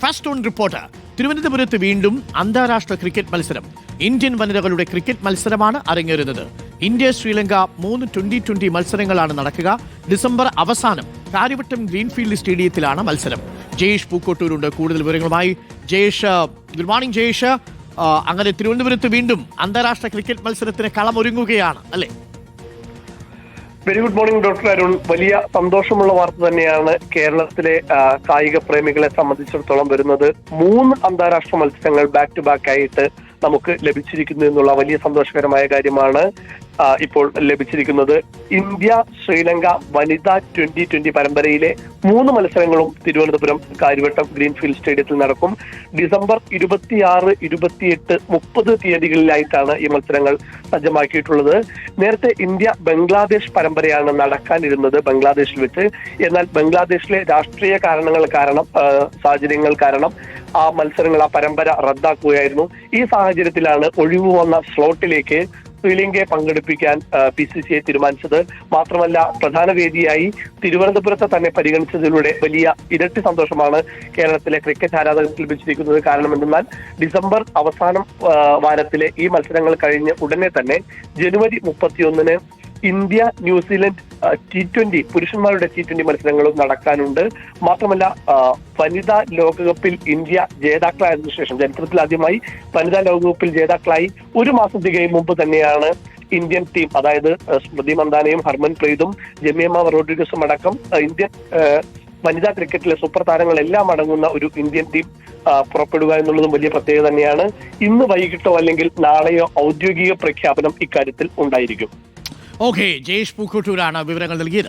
First on reporter. തിരുവനന്തപുരത്ത് വീണ്ടും അന്താരാഷ്ട്ര ക്രിക്കറ്റ് മത്സരം. ഇന്ത്യൻ വനിതകളുടെ ക്രിക്കറ്റ് മത്സരമാണ് അരങ്ങേറുന്നത്. ഇന്ത്യ ശ്രീലങ്ക 3 20-20 മത്സരങ്ങളാണ് നടക്കുക. ഡിസംബർ അവസാനം കാര്യവട്ടം ഗ്രീൻഫീൽഡ് സ്റ്റേഡിയത്തിലാണ് മത്സരം. ജയേഷ് പൂക്കോട്ടൂരുണ്ട് കൂടുതൽ വിവരങ്ങളുമായി. Jayesh, good morning Jayesh. അങ്ങനെ തിരുവനന്തപുരത്ത് വീണ്ടും അന്താരാഷ്ട്ര ക്രിക്കറ്റ് മത്സരത്തിന് കളമൊരുങ്ങുകയാണ് അല്ലേ? Very good morning doctor Arun. വലിയ സന്തോഷമുള്ള വാർത്ത തന്നെയാണ് കേരളത്തിലെ കായിക പ്രേമികളെ സംബന്ധിച്ചിടത്തോളം വരുന്നത്. 3 അന്താരാഷ്ട്ര മത്സരങ്ങൾ ബാക്ക് ടു ബാക്ക് ആയിട്ട് നമുക്ക് ലഭിച്ചിരിക്കുന്നു എന്നുള്ള വലിയ സന്തോഷകരമായ കാര്യമാണ് ഇപ്പോൾ ലഭിച്ചിരിക്കുന്നത്. ഇന്ത്യ ശ്രീലങ്ക വനിതാ 20-20 പരമ്പരയിലെ 3 മത്സരങ്ങളും തിരുവനന്തപുരം കാര്യവട്ടം ഗ്രീൻഫീൽഡ് സ്റ്റേഡിയത്തിൽ നടക്കും. ഡിസംബർ 26, 28, 30 തീയതികളിലായിട്ടാണ് ഈ മത്സരങ്ങൾ സജ്ജമാക്കിയിട്ടുള്ളത്. നേരത്തെ ഇന്ത്യ ബംഗ്ലാദേശ് പരമ്പരയാണ് നടക്കാനിരുന്നത് ബംഗ്ലാദേശിൽ വെച്ച്. എന്നാൽ ബംഗ്ലാദേശിലെ രാഷ്ട്രീയ സാഹചര്യങ്ങൾ കാരണം ആ മത്സരങ്ങൾ, ആ പരമ്പര റദ്ദാക്കുകയായിരുന്നു. ഈ സാഹചര്യത്തിലാണ് ഒഴിവ് വന്ന സ്ലോട്ടിലേക്ക് ശ്രീലങ്കയെ പങ്കെടുപ്പിക്കാൻ PCCI തീരുമാനിച്ചത്. മാത്രമല്ല, പ്രധാന വേദിയായി തിരുവനന്തപുരത്തെ തന്നെ പരിഗണിച്ചതിലൂടെ വലിയ ഇരട്ടി സന്തോഷമാണ് കേരളത്തിലെ ക്രിക്കറ്റ് ആരാധകർക്ക് ലഭിച്ചിരിക്കുന്നത്. കാരണം എന്തെന്നാൽ ഡിസംബർ അവസാനം വാരത്തിലെ ഈ മത്സരങ്ങൾ കഴിഞ്ഞ് ഉടനെ തന്നെ ജനുവരി 31 ഇന്ത്യ ന്യൂസിലൻഡ് T20 പുരുഷന്മാരുടെ T20 മത്സരങ്ങളും നടക്കാനുണ്ട്. മാത്രമല്ല, വനിതാ ലോകകപ്പിൽ ഇന്ത്യ ജേതാക്കളായതിനു ശേഷം ചരിത്രത്തിൽ ആദ്യമായി വനിതാ ലോകകപ്പിൽ ജേതാക്കളായി 1 മാസം തികയും മുമ്പ് തന്നെയാണ് ഇന്ത്യൻ ടീം, അതായത് സ്മൃതി മന്ദാനയും ഹർമൻ പ്രീതും ജമീമ റോഡ്രിഗസും അടക്കം ഇന്ത്യൻ വനിതാ ക്രിക്കറ്റിലെ സൂപ്പർ താരങ്ങളെല്ലാം അടങ്ങുന്ന ഒരു ഇന്ത്യൻ ടീം പുറപ്പെടുക എന്നുള്ളതും വലിയ പ്രത്യേകത തന്നെയാണ്. ഇന്ന് വൈകിട്ടോ അല്ലെങ്കിൽ നാളെയോ ഔദ്യോഗിക പ്രഖ്യാപനം ഇക്കാര്യത്തിൽ ഉണ്ടായിരിക്കും. ഓക്കെ, ജയേഷ് പൂക്കോട്ടൂരാണ് വിവരങ്ങൾ നൽകിയത്.